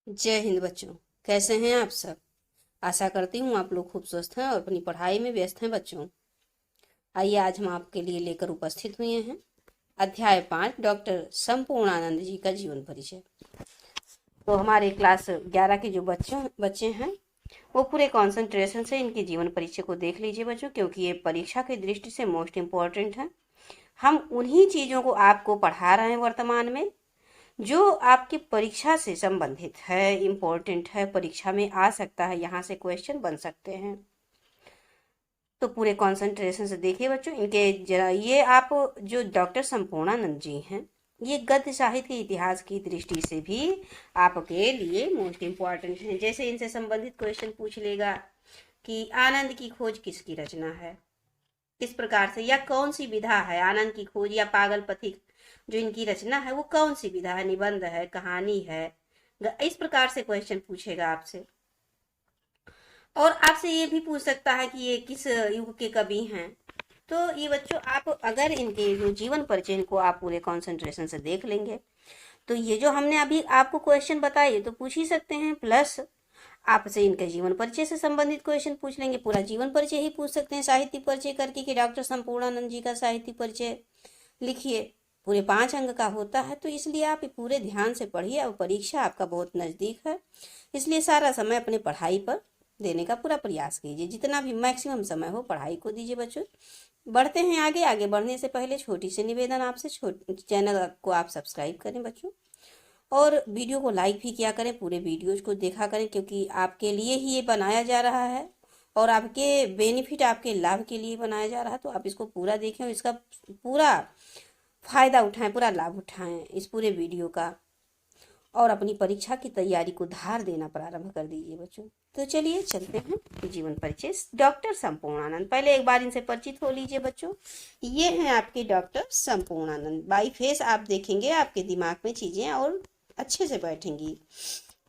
जय हिंद बच्चों। कैसे हैं आप सब। आशा करती हूँ आप लोग खूब स्वस्थ हैं और अपनी पढ़ाई में व्यस्त हैं बच्चों। आइए आज हम आपके लिए लेकर उपस्थित हुए हैं अध्याय 5 डॉक्टर संपूर्णानंद जी का जीवन परिचय। तो हमारे क्लास 11 के जो बच्चे हैं वो पूरे कंसंट्रेशन से इनके जीवन परिचय को देख लीजिए बच्चों, क्योंकि ये परीक्षा की दृष्टि से मोस्ट इम्पोर्टेंट है। हम उन्हीं चीज़ों को आपको पढ़ा रहे हैं वर्तमान में जो आपकी परीक्षा से संबंधित है, इम्पोर्टेंट है, परीक्षा में आ सकता है, यहाँ से क्वेश्चन बन सकते हैं। तो पूरे कंसंट्रेशन से देखिए बच्चों इनके जरा ये आप जो डॉक्टर संपूर्णानंद जी हैं ये गद्य साहित्य के इतिहास की दृष्टि से भी आपके लिए मोस्ट इम्पोर्टेंट है। जैसे इनसे संबंधित क्वेश्चन पूछ लेगा कि आनंद की खोज किसकी रचना है, किस प्रकार से, या कौन सी विधा है आनंद की खोज या पागल पथिक जो इनकी रचना है वो कौन सी विधा है, निबंध है, कहानी है। इस प्रकार से क्वेश्चन पूछेगा आपसे। और आपसे ये भी पूछ सकता है कि ये किस युग के कवि हैं। तो ये बच्चों आप अगर इनके जो जीवन परिचय को आप पूरे कंसंट्रेशन से देख लेंगे तो ये जो हमने अभी आपको क्वेश्चन बताए तो पूछ ही सकते हैं, प्लस आपसे इनके जीवन परिचय से संबंधित क्वेश्चन पूछ लेंगे। पूरा जीवन परिचय ही पूछ सकते हैं साहित्य परिचय करके कि डॉक्टर संपूर्णानंद जी का साहित्य परिचय लिखिए। पूरे 5 अंक का होता है, तो इसलिए आप पूरे ध्यान से पढ़िए। अब परीक्षा आपका बहुत नज़दीक है, इसलिए सारा समय अपने पढ़ाई पर देने का पूरा प्रयास कीजिए। जितना भी मैक्सिमम समय हो पढ़ाई को दीजिए बच्चों। बढ़ते हैं आगे। आगे बढ़ने से पहले छोटी सी निवेदन आपसे, चैनल को आप सब्सक्राइब करें बच्चों, और वीडियो को लाइक भी किया करें, पूरे वीडियोज को देखा करें, क्योंकि आपके लिए ही ये बनाया जा रहा है और आपके बेनिफिट, आपके लाभ के लिए बनाया जा रहा है। तो आप इसको पूरा देखें और इसका पूरा फायदा उठाएं, पूरा लाभ उठाएं इस पूरे वीडियो का, और अपनी परीक्षा की तैयारी को धार देना प्रारंभ कर दीजिए बच्चों। तो चलिए चलते हैं जीवन परिचय डॉक्टर संपूर्णानंद। पहले एक बार इनसे परिचित हो लीजिए बच्चों। ये हैं आपके डॉक्टर संपूर्णानंद। बाई फेस आप देखेंगे आपके दिमाग में चीजें और अच्छे से बैठेंगी।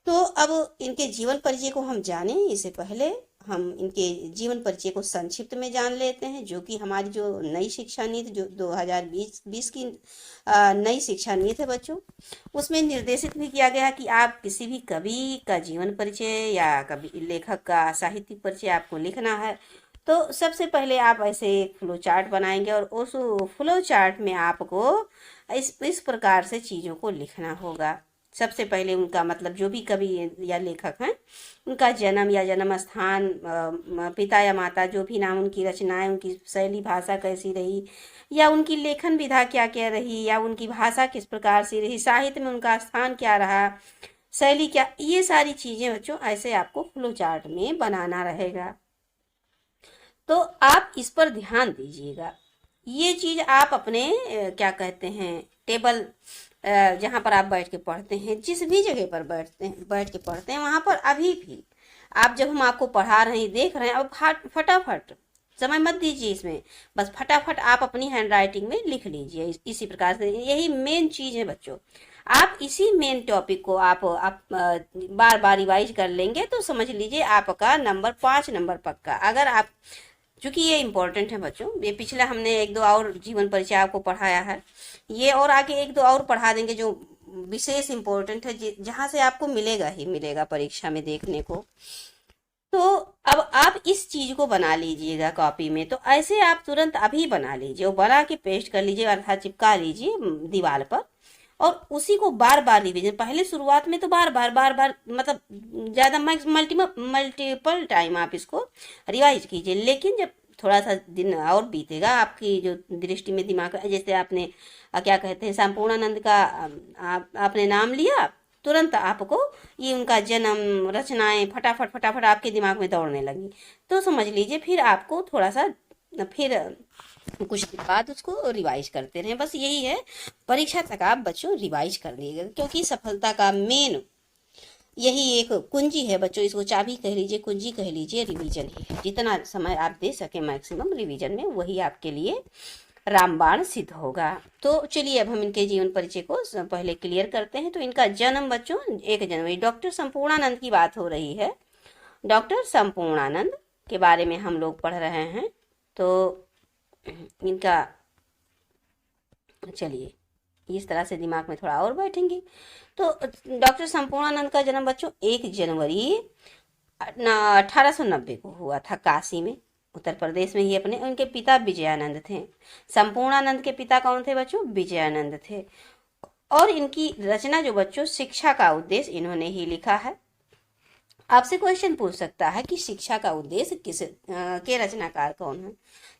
तो अब इनके जीवन परिचय को हम जानें इससे पहले हम इनके जीवन परिचय को संक्षिप्त में जान लेते हैं, जो कि हमारी जो नई शिक्षा नीति जो 2020 की नई शिक्षा नीति है बच्चों, उसमें निर्देशित भी किया गया है कि आप किसी भी कवि का जीवन परिचय या कवि लेखक का साहित्यिक परिचय आपको लिखना है तो सबसे पहले आप ऐसे एक फ्लो चार्ट बनाएंगे और उस फ्लो चार्ट में आपको इस प्रकार से चीज़ों को लिखना होगा। सबसे पहले उनका मतलब जो भी कवि या लेखक हैं उनका जन्म या जन्म स्थान, पिता या माता, जो भी नाम, उनकी रचनाएं, उनकी शैली भाषा कैसी रही, या उनकी लेखन विधा क्या क्या रही, या उनकी भाषा किस प्रकार से रही, साहित्य में उनका स्थान क्या रहा, शैली क्या, ये सारी चीज़ें बच्चों ऐसे आपको फ्लो चार्ट में बनाना रहेगा। तो आप इस पर ध्यान दीजिएगा। ये चीज़ आप अपने क्या कहते हैं टेबल, जहाँ पर आप बैठ के पढ़ते हैं, जिस भी जगह पर बैठ के पढ़ते हैं वहाँ पर अभी भी आप, जब हम आपको पढ़ा रहे हैं देख रहे हैं, अब फटाफट समय मत दीजिए इसमें, बस फटाफट आप अपनी हैंड राइटिंग में लिख लीजिए। इसी प्रकार से यही मेन चीज़ है बच्चों। आप इसी मेन टॉपिक को आप बार बार रिवाइज कर लेंगे तो समझ लीजिए आपका नंबर 5 नंबर पक्का। अगर आप, क्योंकि ये इम्पोर्टेंट है बच्चों, ये पिछला हमने एक दो और जीवन परिचय आपको पढ़ाया है, ये और आगे एक दो और पढ़ा देंगे जो विशेष इम्पोर्टेंट है, जहाँ से आपको मिलेगा ही मिलेगा परीक्षा में देखने को। तो अब आप इस चीज को बना लीजिएगा कॉपी में। तो ऐसे आप तुरंत अभी बना लीजिए और बना के पेस्ट कर लीजिए अर्थात चिपका लीजिए दीवार पर, और उसी को बार बार रिवीजन, पहले शुरुआत में तो बार बार मतलब ज़्यादा मल्टीपल टाइम आप इसको रिवाइज कीजिए। लेकिन जब थोड़ा सा दिन और बीतेगा आपकी जो दृष्टि में दिमाग, जैसे आपने क्या कहते हैं संपूर्णानंद का आपने नाम लिया, तुरंत आपको ये उनका जन्म, रचनाएं फटाफट फटाफट आपके दिमाग में दौड़ने लगी, तो समझ लीजिए फिर आपको थोड़ा सा, फिर कुछ दिन बाद उसको रिवाइज करते रहें। बस यही है, परीक्षा तक आप बच्चों रिवाइज कर लीजिएगा, क्योंकि सफलता का मेन यही एक कुंजी है बच्चों, इसको चाबी कह लीजिए, कुंजी कह लीजिए, रिवीजन ही है। जितना समय आप दे सके मैक्सिमम रिवीजन में, वही आपके लिए रामबाण सिद्ध होगा। तो चलिए अब हम इनके जीवन परिचय को पहले क्लियर करते हैं। तो इनका जन्म बच्चों 1 जनवरी, डॉक्टर संपूर्णानंद की बात हो रही है, डॉक्टर संपूर्णानंद के बारे में हम लोग पढ़ रहे हैं। तो इनका चलिए इस तरह से दिमाग में थोड़ा और बैठेंगे। तो डॉक्टर संपूर्णानंद का जन्म बच्चों 1 जनवरी 1890 को हुआ था, काशी में, उत्तर प्रदेश में ही अपने। उनके पिता विजयानंद थे। संपूर्णानंद के पिता कौन थे बच्चों? विजयानंद थे। और इनकी रचना जो बच्चों शिक्षा का उद्देश्य, इन्होंने ही लिखा है। आपसे क्वेश्चन पूछ सकता है कि शिक्षा का उद्देश्य के रचनाकार कौन है,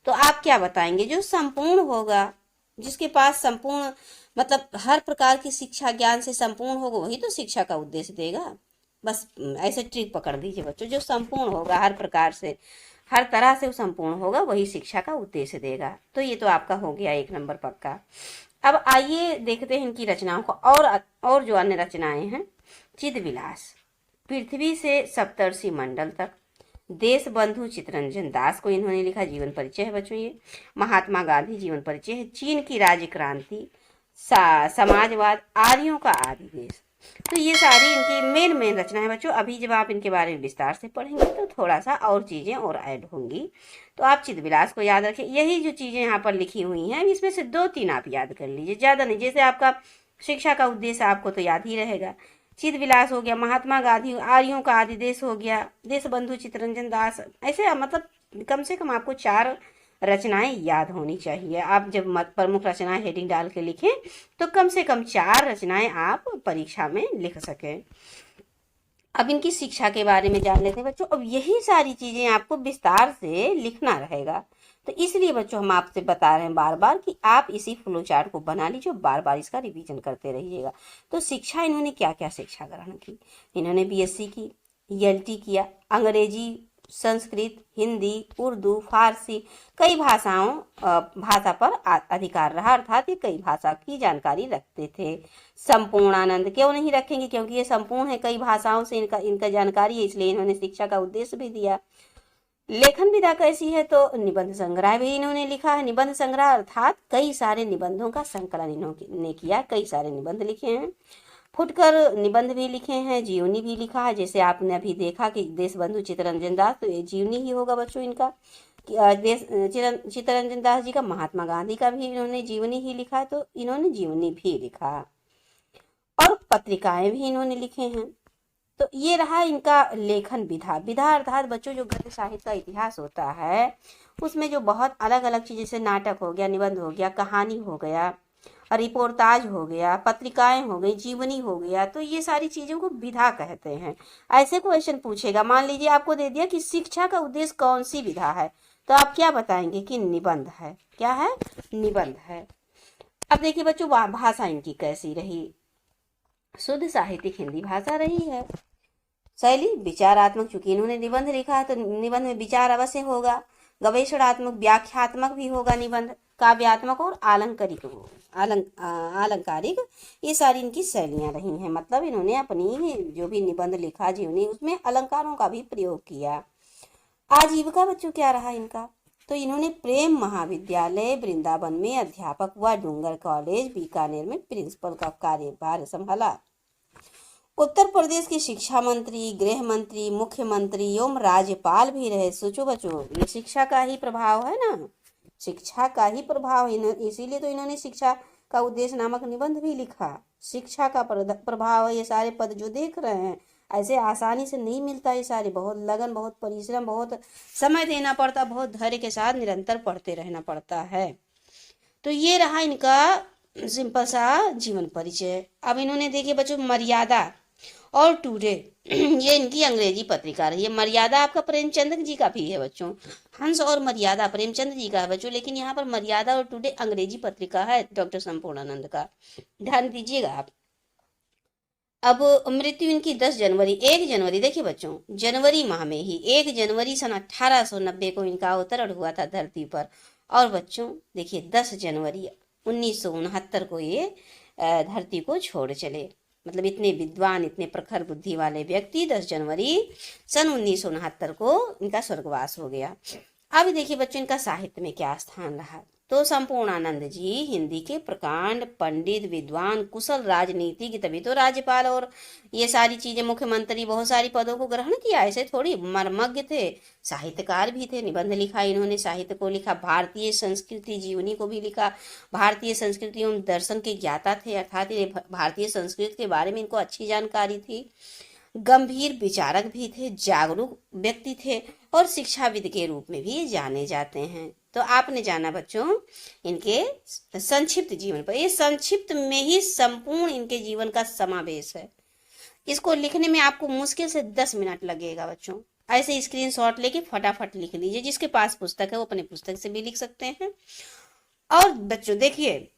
तो आप क्या बताएंगे? जो संपूर्ण होगा, जिसके पास संपूर्ण मतलब हर प्रकार की शिक्षा ज्ञान से संपूर्ण होगा, वही तो शिक्षा का उद्देश्य देगा। बस ऐसे ट्रिक पकड़ दीजिए बच्चों, जो संपूर्ण होगा हर प्रकार से, हर तरह से वो संपूर्ण होगा, वही शिक्षा का उद्देश्य देगा। तो ये तो आपका हो गया 1 नंबर पक्का। अब आइए देखते हैं इनकी रचनाओं को, और जो अन्य रचनाएं हैं। चिदविलास, पृथ्वी से सप्तर्षि मंडल तक, देश बंधु चित्तरंजन दास को इन्होंने लिखा, जीवन परिचय है बच्चों ये। महात्मा गांधी जीवन परिचय है। चीन की राज्य क्रांति, समाजवाद, आर्यों का आदि देश। तो ये सारी इनकी मेन रचना है बच्चों। अभी जब आप इनके बारे में विस्तार से पढ़ेंगे तो थोड़ा सा और चीजें और ऐड होंगी। तो आप चिदविलास को याद रखें। यही जो चीजें यहाँ पर लिखी हुई हैं, इसमें से 2-3 आप याद कर लीजिए, ज्यादा नहीं। जैसे आपका शिक्षा का उद्देश्य आपको तो याद ही रहेगा। चिदविलास हो गया, महात्मा गांधी, आर्यों का आदि देश हो गया, देश बंधु चित्तरंजन दास, ऐसे मतलब कम से कम आपको 4 रचनाएं याद होनी चाहिए। आप जब प्रमुख रचनाएं हेडिंग डाल के लिखें तो कम से कम 4 रचनाएं आप परीक्षा में लिख सकें। अब इनकी शिक्षा के बारे में जान लेते हैं बच्चों। अब यही सारी चीजें आपको विस्तार से लिखना रहेगा, तो इसलिए बच्चों हम आपसे बता रहे हैं बार बार कि आप इसी फ्लो चार्ट को बना लीजिए, बार बार इसका रिवीजन करते रहिएगा। तो शिक्षा, इन्होंने क्या क्या शिक्षा ग्रहण की? इन्होंने बीएससी की, ईएलटी किया, अंग्रेजी, संस्कृत, हिंदी, उर्दू, फारसी, कई भाषा पर अधिकार रहा, अर्थात ये कई भाषा की जानकारी रखते थे। संपूर्णानंद क्यों नहीं रखेंगे? क्योंकि ये संपूर्ण है, कई भाषाओं से इनका जानकारी है, इसलिए इन्होंने शिक्षा का उद्देश्य भी दिया। लेखन विधा कैसी है? तो निबंध संग्रह भी इन्होंने लिखा है। निबंध संग्रह अर्थात कई सारे निबंधों का संकलन इन्होंने किया, कई सारे निबंध लिखे हैं। फुटकर निबंध भी लिखे हैं, जीवनी भी लिखा है। जैसे आपने अभी देखा कि देश बंधु चित्तरंजन दास, तो ये जीवनी ही होगा बच्चों इनका। चित्तरंजन दास जी का, महात्मा गांधी का भी इन्होंने जीवनी ही लिखा है, तो इन्होंने जीवनी भी लिखा। और पत्रिकाएं भी इन्होंने लिखे हैं। तो ये रहा इनका लेखन विधा। विधा अर्थात बच्चों जो गद्य साहित्य का इतिहास होता है, उसमें जो बहुत अलग अलग चीज, जैसे नाटक हो गया, निबंध हो गया, कहानी हो गया, रिपोर्टाज हो गया, पत्रिकाएं हो गई, जीवनी हो गया, तो ये सारी चीजों को विधा कहते हैं। ऐसे क्वेश्चन पूछेगा, मान लीजिए आपको दे दिया कि शिक्षा का उद्देश्य कौन सी विधा है, तो आप क्या बताएंगे कि निबंध है। क्या है? निबंध है। अब देखिए बच्चों, भाषा इनकी कैसी रही? शुद्ध साहित्यिक हिंदी भाषा रही है। शैली विचारात्मक, चूंकि इन्होंने निबंध लिखा है तो निबंध में विचार अवश्य होगा। गवेषणात्मक, व्याख्यात्मक भी होगा निबंध, काव्यात्मक और आलंकारिक, ये सारी इनकी शैलियां रही हैं। मतलब इन्होंने अपनी जो भी निबंध लिखा जीवनी, उसमें अलंकारों का भी प्रयोग किया। आजीविका बच्चों क्या रहा इनका? तो इन्होंने प्रेम महाविद्यालय वृंदावन में अध्यापक व डूंगर कॉलेज बीकानेर में प्रिंसिपल का कार्यभार संभाला। उत्तर प्रदेश के शिक्षा मंत्री, गृह मंत्री, मुख्यमंत्री एवं राज्यपाल भी रहे। सोचो बच्चों, ये शिक्षा का ही प्रभाव है ना, शिक्षा का ही प्रभाव, इसीलिए तो इन्होंने शिक्षा का उद्देश्य नामक निबंध भी लिखा। शिक्षा का प्रभाव है। ये सारे पद जो देख रहे हैं, ऐसे आसानी से नहीं मिलता। ये सारे बहुत लगन, बहुत परिश्रम, बहुत समय देना पड़ता, बहुत धैर्य के साथ निरंतर पढ़ते रहना पड़ता है। तो ये रहा इनका सिंपल सा जीवन परिचय। अब इन्होंने देखिए बच्चों, मर्यादा और टुडे, ये इनकी अंग्रेजी पत्रिका रही है। मर्यादा आपका प्रेमचंद जी का भी है बच्चों, हंस और मर्यादा प्रेमचंद जी का है बच्चों, लेकिन यहाँ पर मर्यादा और टुडे अंग्रेजी पत्रिका है डॉक्टर संपूर्णानंद का, ध्यान दीजिएगा आप। अब मृत्यु इनकी 1 जनवरी, देखिए बच्चों, जनवरी माह में ही 1 जनवरी सन 1890 को इनका अवतरण हुआ था धरती पर। और बच्चों देखिए 10 जनवरी 1969 को ये धरती को छोड़ चले। मतलब इतने विद्वान, इतने प्रखर बुद्धि वाले व्यक्ति 10 जनवरी सन 1969 को इनका स्वर्गवास हो गया। अब देखिए बच्चों, इनका साहित्य में क्या स्थान रहा? तो संपूर्णानंद जी हिंदी के प्रकांड पंडित, विद्वान, कुशल राजनीतिज्ञ, तभी तो राज्यपाल और ये सारी चीजें, मुख्यमंत्री, बहुत सारी पदों को ग्रहण किया। ऐसे थोड़ी, मर्मज्ञ थे, साहित्यकार भी थे, निबंध लिखा इन्होंने, साहित्य को लिखा, भारतीय संस्कृति जीवनी को भी लिखा, भारतीय संस्कृति एवं दर्शन के ज्ञाता थे, अर्थात ये भारतीय संस्कृति के बारे में इनको अच्छी जानकारी थी। गंभीर विचारक भी थे, जागरूक व्यक्ति थे और शिक्षाविद के रूप में भी जाने जाते हैं। तो आपने जाना बच्चों इनके संक्षिप्त जीवन पर। ये संक्षिप्त में ही संपूर्ण इनके जीवन का समावेश है। इसको लिखने में आपको मुश्किल से 10 मिनट लगेगा बच्चों। ऐसे स्क्रीनशॉट लेके फटाफट लिख लीजिए। जिसके पास पुस्तक है वो अपने पुस्तक से भी लिख सकते हैं। और बच्चों देखिए,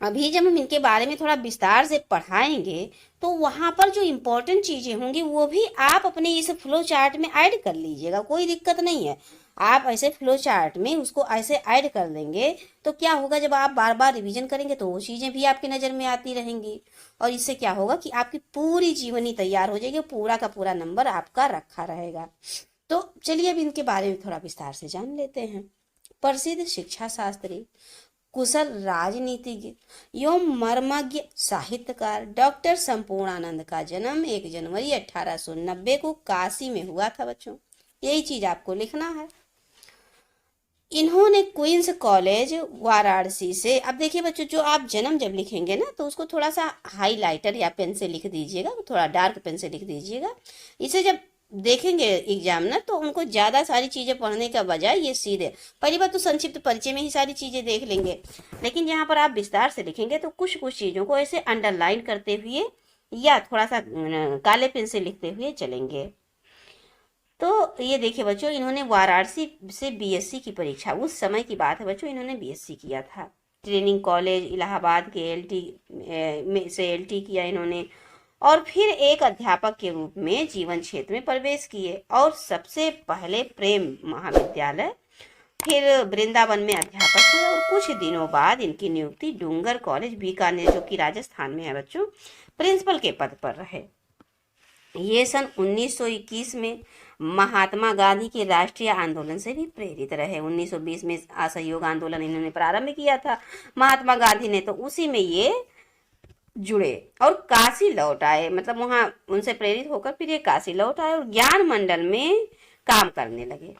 अभी जब हम इनके बारे में थोड़ा विस्तार से पढ़ाएंगे तो वहां पर जो इम्पोर्टेंट चीजें होंगी वो भी आप अपने इस फ्लो चार्ट में ऐड कर लीजिएगा, कोई दिक्कत नहीं है। आप ऐसे फ्लो चार्ट में उसको ऐसे ऐड कर देंगे तो क्या होगा, जब आप बार बार रिवीजन करेंगे तो वो चीजें भी आपकी नजर में आती रहेंगी और इससे क्या होगा कि आपकी पूरी जीवनी तैयार हो जाएगी, पूरा का पूरा नंबर आपका रखा रहेगा। तो चलिए अब इनके बारे में थोड़ा विस्तार से जान लेते हैं। प्रसिद्ध शिक्षा शास्त्री, कुशल राजनीतिज्ञ एवं मर्मज्ञ साहित्यकार डॉक्टर संपूर्णानंद का जन्म 1 जनवरी 1890 को काशी में हुआ था बच्चों। यही चीज आपको लिखना है। इन्होंने क्वींस कॉलेज वाराणसी से, अब देखिए बच्चों, जो आप जन्म जब लिखेंगे ना तो उसको थोड़ा सा हाईलाइटर या पेन से लिख दीजिएगा, थोड़ा डार्क पेन से लिख दीजिएगा। इसे जब देखेंगे एग्जामिनर तो उनको ज्यादा सारी चीजें पढ़ने का बजाय ये सीधे पहली बात तो संक्षिप्त परिचय में ही सारी चीजें देख लेंगे, लेकिन यहाँ पर आप विस्तार से लिखेंगे तो कुछ कुछ चीजों को ऐसे अंडरलाइन करते हुए या थोड़ा सा काले पेन से लिखते हुए चलेंगे। तो ये देखिए बच्चों, इन्होंने वाराणसी से बीएससी की परीक्षा, उस समय की बात है बच्चों, इन्होंने बीएससी किया था। ट्रेनिंग कॉलेज इलाहाबाद के एलटी किया इन्होंने और फिर एक अध्यापक के रूप में जीवन क्षेत्र में प्रवेश किए और सबसे पहले प्रेम महाविद्यालय, फिर वृंदावन में अध्यापक हुए और कुछ दिनों बाद इनकी नियुक्ति डूंगर कॉलेज बीकानेर, जो कि राजस्थान में है बच्चों, प्रिंसिपल के पद पर रहे। ये सन 1921 में महात्मा गांधी के राष्ट्रीय आंदोलन से भी प्रेरित रहे। 1920 में असहयोग आंदोलन इन्होंने प्रारंभ किया था महात्मा गांधी ने, तो उसी में ये जुड़े और काशी लौट आए, मतलब वहां उनसे प्रेरित होकर फिर ये काशी लौट आए और ज्ञान मंडल में काम करने लगे।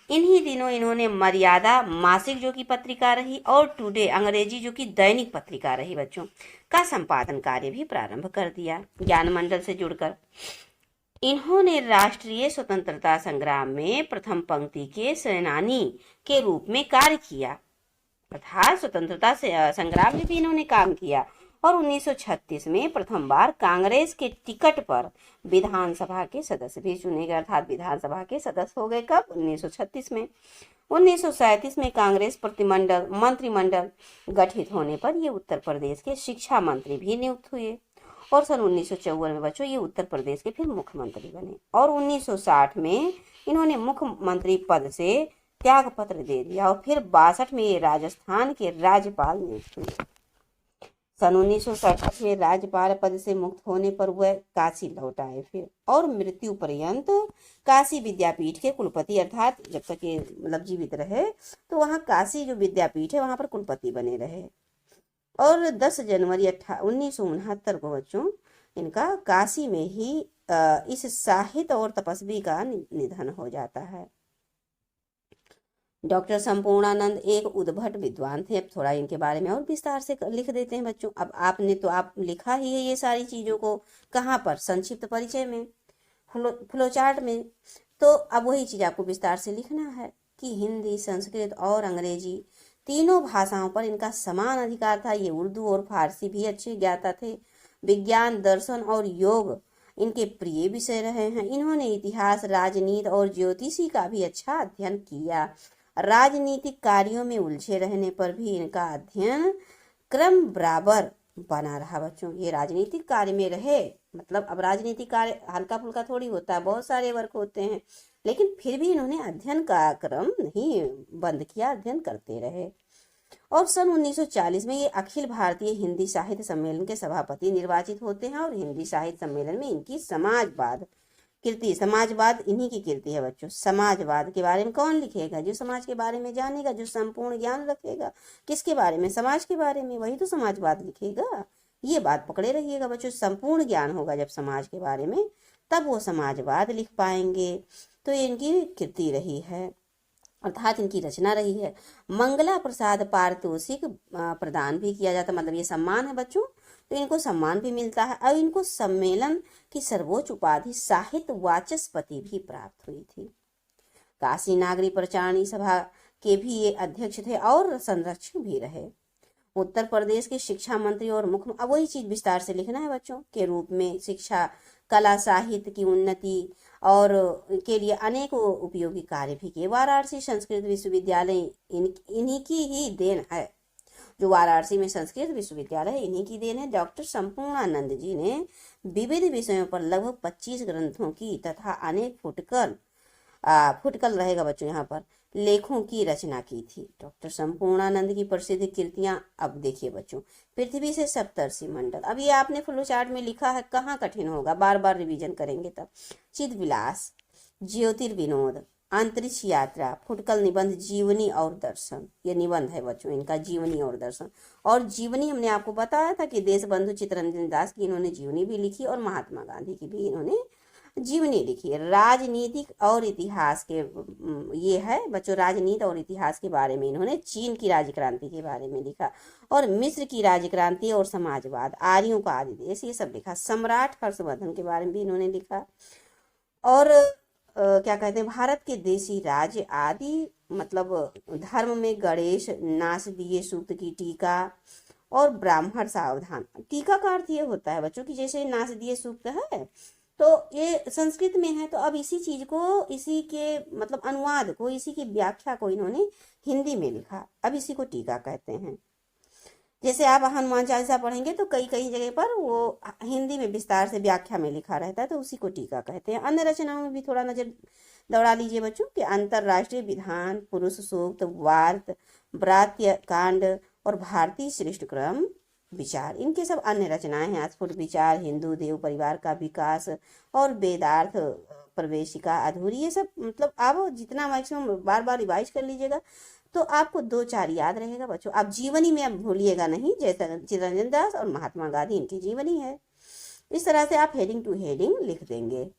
इन्हीं दिनों इन्होंने मर्यादा मासिक, जो कि पत्रिका रही, और टुडे अंग्रेजी, जो कि दैनिक पत्रिका रही बच्चों, का संपादन कार्य भी प्रारंभ कर दिया ज्ञान मंडल से जुड़कर। इन्होंने राष्ट्रीय स्वतंत्रता संग्राम में प्रथम पंक्ति के सेनानी के रूप में कार्य किया, अर्थात स्वतंत्रता संग्राम में भी इन्होंने काम किया और 1936 में प्रथम बार कांग्रेस के टिकट पर विधानसभा के सदस्य भी चुने गए, अर्थात विधानसभा के सदस्य हो गए कब, 1936 में। 1937 में कांग्रेस मंत्रिमंडल गठित होने पर ये उत्तर प्रदेश के शिक्षा मंत्री भी नियुक्त हुए और सन 1954 में बच्चों ये उत्तर प्रदेश के फिर मुख्यमंत्री बने और 1960 में इन्होंने मुख्यमंत्री पद से त्याग पत्र दे दिया और फिर 62 में ये राजस्थान के राज्यपाल नियुक्त हुए। सन 1967 में राज्यपाल पद से मुक्त होने पर वह काशी लौट आए फिर और मृत्यु पर्यंत काशी विद्यापीठ के कुलपति, अर्थात जब तक ये मतलब जीवित रहे तो वहाँ काशी जो विद्यापीठ है वहां पर कुलपति बने रहे और 10 जनवरी 1969 को बच्चों इनका काशी में ही इस साहित्य और तपस्वी का निधन हो जाता है। डॉक्टर संपूर्णानंद एक उद्भट विद्वान थे। अब थोड़ा इनके बारे में और विस्तार से लिख देते हैं बच्चों। अब आपने तो आप लिखा ही है ये सारी चीजों को, कहाँ पर, संक्षिप्त परिचय में, फ्लोचार्ट में, तो अब वही चीज आपको विस्तार से लिखना है कि हिंदी, संस्कृत और अंग्रेजी तीनों भाषाओं पर इनका समान अधिकार था। ये उर्दू और फारसी भी अच्छे ज्ञाता थे। विज्ञान, दर्शन और योग इनके प्रिय विषय रहे हैं। इन्होंने इतिहास, राजनीति और ज्योतिषी का भी अच्छा अध्ययन किया। राजनीतिक कार्यों में उलझे रहने पर भी इनका अध्ययन क्रम बराबर बना रहा बच्चों। ये राजनीतिक कार्य में रहे, मतलब अब राजनीतिक कार्य हल्का फुल्का थोड़ी होता है, बहुत सारे वर्क होते हैं, लेकिन फिर भी इन्होंने अध्ययन का क्रम नहीं बंद किया, अध्ययन करते रहे। और सन 1940 में ये अखिल भारतीय हिंदी साहित्य सम्मेलन के सभापति निर्वाचित होते हैं और हिंदी साहित्य सम्मेलन में इनकी समाजवाद कृति, समाजवाद इन्हीं की कृति है बच्चों। समाजवाद के बारे में कौन लिखेगा? जो समाज के बारे में जानेगा, जो संपूर्ण ज्ञान रखेगा। किसके बारे में? समाज के बारे में, वही तो समाजवाद लिखेगा। ये बात पकड़े रहिएगा बच्चों, संपूर्ण ज्ञान होगा जब समाज के बारे में, तब वो समाजवाद लिख पाएंगे। तो ये इनकी कृति रही है, अर्थात इनकी रचना रही है। मंगला प्रसाद पारितोषिक प्रदान भी किया जाता, मतलब ये सम्मान है बच्चों, तो इनको सम्मान भी मिलता है। और इनको सम्मेलन की सर्वोच्च उपाधि साहित्य वाचस्पति भी प्राप्त हुई थी। काशी नागरी प्रचारणी सभा के भी ये अध्यक्ष थे और संरक्षक भी रहे। उत्तर प्रदेश के शिक्षा मंत्री और मुख्य, अब वही चीज विस्तार से लिखना है बच्चों, के रूप में शिक्षा, कला, साहित्य की उन्नति और के लिए अनेक उपयोगी कार्य भी किए। वाराणसी संस्कृत विश्वविद्यालय इन्हीं की ही देन है। जो वाराणसी में संस्कृत विश्वविद्यालय है, इन्हीं की देन है। डॉक्टर संपूर्णानंद जी ने विविध विषयों पर लगभग 25 ग्रंथों की तथा अनेक फुटकल रहेगा बच्चों यहाँ पर, लेखों की रचना की थी। डॉक्टर संपूर्णानंद की प्रसिद्ध कृतियां, अब देखिए बच्चों, पृथ्वी से सप्तर्षि मंडल, अब ये आपने फ्लो चार्ट में लिखा है, कहाँ कठिन होगा, बार बार रिवीजन करेंगे तब। चिदविलास, ज्योतिर्विनोद, अंतरिक्ष यात्रा, फुटकल निबंध, जीवनी और दर्शन, ये निबंध है बच्चों इनका, जीवनी और दर्शन। और जीवनी हमने आपको बताया था कि देशबंधु चित्तरंजन दास की इन्होंने जीवनी भी लिखी और महात्मा गांधी की भी इन्होंने जीवनी लिखी है। राजनीतिक और इतिहास के, ये है बच्चों, राजनीति और इतिहास के बारे में इन्होंने चीन की राजक्रांति के बारे में लिखा, और मिस्र की राजक्रांति और समाजवाद, आर्यों का आदि देश, ये सब लिखा। सम्राट हर्षवर्धन के बारे में भी इन्होंने लिखा। और क्या कहते हैं, भारत के देशी राज्य आदि, मतलब धर्म में गणेश, नाश दिए सूक्त की टीका और ब्राह्मण सावधान। टीका का अर्थ ये होता है बच्चों कि जैसे नाश दिए सूक्त है तो ये संस्कृत में है, तो अब इसी चीज को, इसी के मतलब अनुवाद को, इसी की व्याख्या को इन्होंने हिंदी में लिखा, अब इसी को टीका कहते हैं। जैसे आप हनुमान चालीसा पढ़ेंगे तो कई कई जगह पर वो हिंदी में विस्तार से व्याख्या में लिखा रहता है, तो उसी को टीका कहते हैं। अन्य रचनाओं में भी थोड़ा नजर दौड़ा लीजिए बच्चों कि अंतरराष्ट्रीय विधान, पुरुष सूक्त, वार्त, व्रात्य कांड और भारतीय श्रेष्ठ क्रम विचार, इनके सब अन्य रचनाएं हैं। स्फुट विचार, हिंदू देव परिवार का विकास और वेदार्थ प्रवेशिका अधूरी, ये सब मतलब आप जितना मैक्सिमम बार बार रिवाइज कर लीजिएगा तो आपको 2-4 याद रहेगा बच्चों। आप जीवनी में अब भूलिएगा नहीं, जैसा चित्तरंजन दास और महात्मा गांधी इनकी जीवनी है। इस तरह से आप हेडिंग टू हेडिंग लिख देंगे।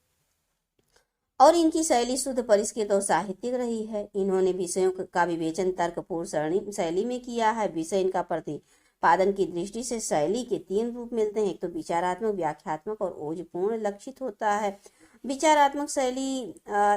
और इनकी शैली शुद्ध, परिष्कृत और साहित्यिक रही है। इन्होंने विषयों का विवेचन तर्कपूर्ण शैली में किया है। विषय इनका प्रतिपादन की दृष्टि से शैली के 3 रूप मिलते हैं, एक तो विचारात्मक, व्याख्यात्मक और ओजपूर्ण लक्षित होता है। विचारात्मक शैली,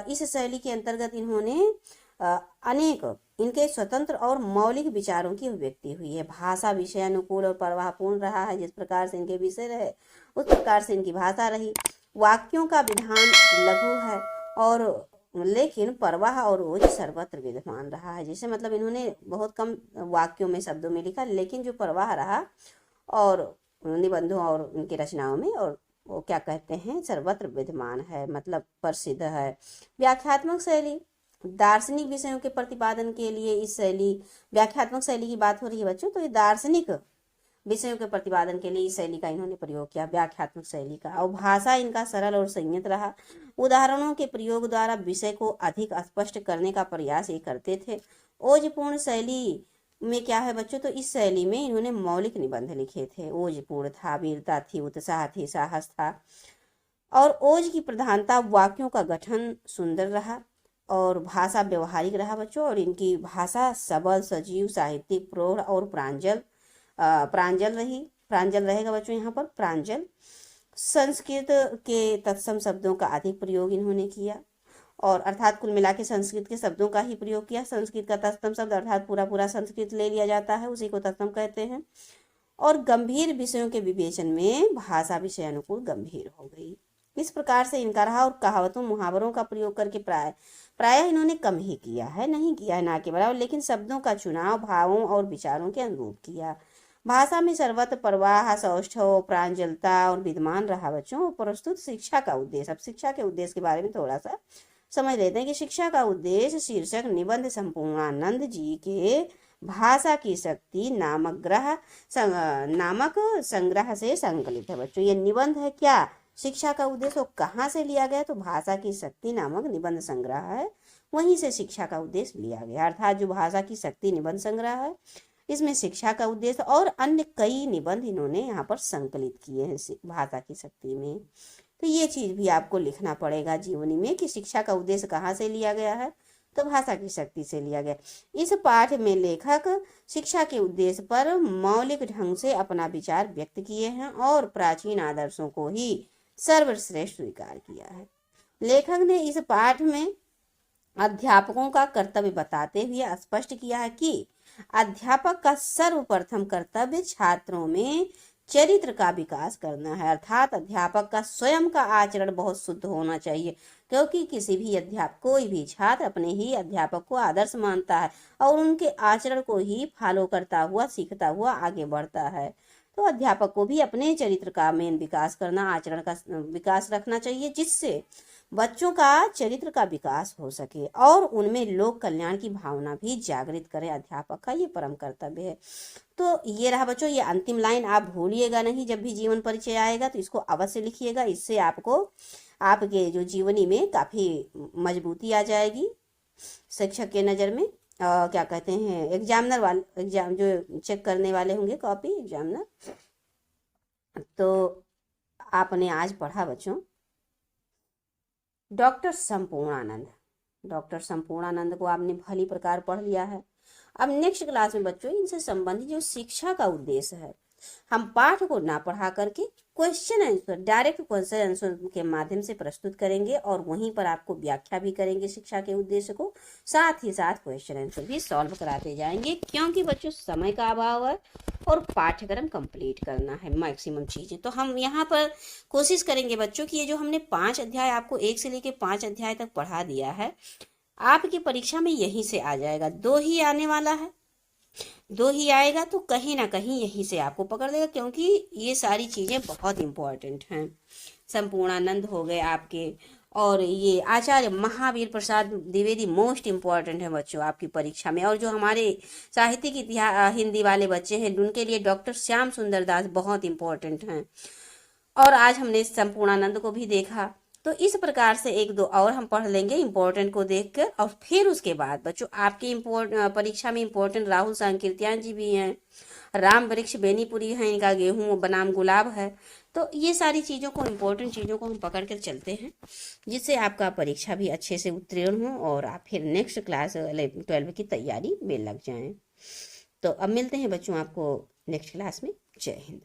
इस शैली के अंतर्गत इन्होंने अनेक इनके स्वतंत्र और मौलिक विचारों की अभिव्यक्ति हुई है। भाषा विषय अनुकूल और प्रवाहपूर्ण रहा है, जिस प्रकार से इनके विषय रहे उस प्रकार से इनकी भाषा रही। वाक्यों का विधान लघु है और लेकिन प्रवाह और ओज सर्वत्र विद्यमान रहा है। जैसे मतलब इन्होंने बहुत कम वाक्यों में, शब्दों में लिखा, लेकिन जो प्रवाह रहा और निबंधों और उनकी रचनाओं में, और वो क्या कहते हैं, सर्वत्र विद्यमान है, मतलब प्रसिद्ध है। व्याख्यात्मक शैली, दार्शनिक विषयों के प्रतिपादन के लिए इस शैली, व्याख्यात्मक शैली की बात हो रही है बच्चों, तो ये दार्शनिक विषयों के प्रतिपादन के लिए इस शैली का इन्होंने प्रयोग किया, व्याख्यात्मक शैली का। और भाषा इनका सरल और संयत रहा। उदाहरणों के प्रयोग द्वारा विषय को अधिक स्पष्ट करने का प्रयास ये करते थे। ओजपूर्ण शैली में क्या है बच्चों, तो इस शैली में इन्होंने मौलिक निबंध लिखे थे। ओजपूर्ण था, वीरता थी, उत्साह थी, साहस था। और ओज की प्रधानता, वाक्यों का गठन सुंदर रहा और भाषा व्यवहारिक रहा बच्चों। और इनकी भाषा सबल, सजीव, साहित्यिक, प्रौढ़ और प्रांजल रही। प्रांजल रहेगा बच्चों यहाँ पर, प्रांजल। संस्कृत के तत्सम शब्दों का अधिक प्रयोग इन्होंने किया, और अर्थात कुल मिला के संस्कृत के शब्दों का ही प्रयोग किया। संस्कृत का तत्सम शब्द अर्थात पूरा संस्कृत ले लिया जाता है, उसी को तत्सम कहते हैं। और गंभीर विषयों के विवेचन में भाषा विषय अनुकूल गंभीर हो गई। इस प्रकार से इनका रहा। और कहावतों, मुहावरों का प्रयोग करके प्राय इन्होंने कम ही किया है, नहीं किया है ना के बराबर, लेकिन शब्दों का चुनाव भावों और विचारों के अनुरूप किया। भाषा में सर्वत्र प्रवाह, सौष्ठव, प्रांजलता और विद्यमान रहा बच्चों। प्रस्तुत शिक्षा का उद्देश्य, अब शिक्षा के उद्देश्य के बारे में थोड़ा सा समझ लेते हैं कि शिक्षा का उद्देश्य शीर्षक निबंध संपूर्णानंद जी के भाषा की शक्ति नामक संग्रह से संकलित है बच्चों। ये निबंध है क्या, शिक्षा का उद्देश्य कहाँ से लिया गया, तो भाषा की शक्ति नामक निबंध संग्रह है, वहीं से शिक्षा का उद्देश्य लिया गया। अर्थात जो भाषा की शक्ति निबंध संग्रह है, इसमें शिक्षा का उद्देश्य और अन्य कई निबंध इन्होंने यहाँ पर संकलित किए हैं भाषा की शक्ति में। तो ये चीज भी आपको लिखना पड़ेगा जीवनी में कि शिक्षा का उद्देश्य कहाँ से लिया गया है, तो भाषा की शक्ति से लिया गया। इस पाठ में लेखक शिक्षा के उद्देश्य पर मौलिक ढंग से अपना विचार व्यक्त किए हैं और प्राचीन आदर्शों को ही सर्वश्रेष्ठ स्वीकार किया है। लेखक ने इस पाठ में अध्यापकों का कर्तव्य बताते हुए स्पष्ट किया है कि अध्यापक का सर्वप्रथम कर्तव्य छात्रों में चरित्र का विकास करना है। अर्थात अध्यापक का स्वयं का आचरण बहुत शुद्ध होना चाहिए, क्योंकि किसी भी अध्यापक, कोई भी छात्र अपने ही अध्यापक को आदर्श मानता है और उनके आचरण को ही फॉलो करता हुआ, सीखता हुआ आगे बढ़ता है। तो अध्यापक को भी अपने चरित्र का मेन विकास करना, आचरण का विकास रखना चाहिए, जिससे बच्चों का चरित्र का विकास हो सके और उनमें लोक कल्याण की भावना भी जागृत करे। अध्यापक का ये परम कर्तव्य है। तो ये रहा बच्चों, ये अंतिम लाइन आप भूलिएगा नहीं, जब भी जीवन परिचय आएगा तो इसको अवश्य लिखिएगा। इससे आपको आपके जो जीवनी में काफी मजबूती आ जाएगी शिक्षक के नज़र में। क्या कहते हैं, एग्जामिनर वाले, एग्जाम जो चेक करने वाले होंगे कॉपी, एग्जामिनर। तो आपने आज पढ़ा बच्चों डॉक्टर संपूर्णानंद। डॉक्टर संपूर्णानंद को आपने भली प्रकार पढ़ लिया है। अब नेक्स्ट क्लास में बच्चों इनसे संबंधित जो शिक्षा का उद्देश्य है, हम पाठ को ना पढ़ा करके question answer, direct question answer के माध्यम से प्रस्तुत करेंगे और वहीं पर आपको व्याख्या भी करेंगे शिक्षा के उद्देश्य को, साथ ही साथ क्वेश्चन आंसर भी सॉल्व कराते जाएंगे, क्योंकि बच्चों समय का अभाव है और पाठ्यक्रम कंप्लीट करना है मैक्सिमम चीजें। तो हम यहाँ पर कोशिश करेंगे बच्चों कि ये जो हमने 5 अध्याय आपको 1 से लेके 5 अध्याय तक पढ़ा दिया है, आपकी परीक्षा में यहीं से आ जाएगा। 2 ही आने वाला है, 2 ही आएगा तो कहीं ना कहीं यहीं से आपको पकड़ लेगा, क्योंकि ये सारी चीजें बहुत इंपॉर्टेंट हैं। संपूर्णानंद हो गए आपके, और ये आचार्य महावीर प्रसाद द्विवेदी मोस्ट इम्पॉर्टेंट है बच्चों आपकी परीक्षा में। और जो हमारे साहित्य की हिंदी वाले बच्चे हैं उनके लिए डॉक्टर श्याम सुंदर दास बहुत इम्पॉर्टेंट हैं। और आज हमने संपूर्णानंद को भी देखा। तो इस प्रकार से 1-2 और हम पढ़ लेंगे इम्पोर्टेंट को देखकर, और फिर उसके बाद बच्चों आपके परीक्षा में इम्पोर्टेंट राहुल सांकृत्यायन जी भी हैं, राम वृक्ष बेनीपुरी हैं, इनका गेहूं बनाम गुलाब है। तो ये सारी चीज़ों को, इम्पोर्टेंट चीज़ों को हम पकड़ कर चलते हैं, जिससे आपका परीक्षा भी अच्छे से उत्तीर्ण हो और आप फिर नेक्स्ट क्लास 11-12 की तैयारी में लग जाएं। तो अब मिलते हैं बच्चों आपको नेक्स्ट क्लास में। जय हिंद।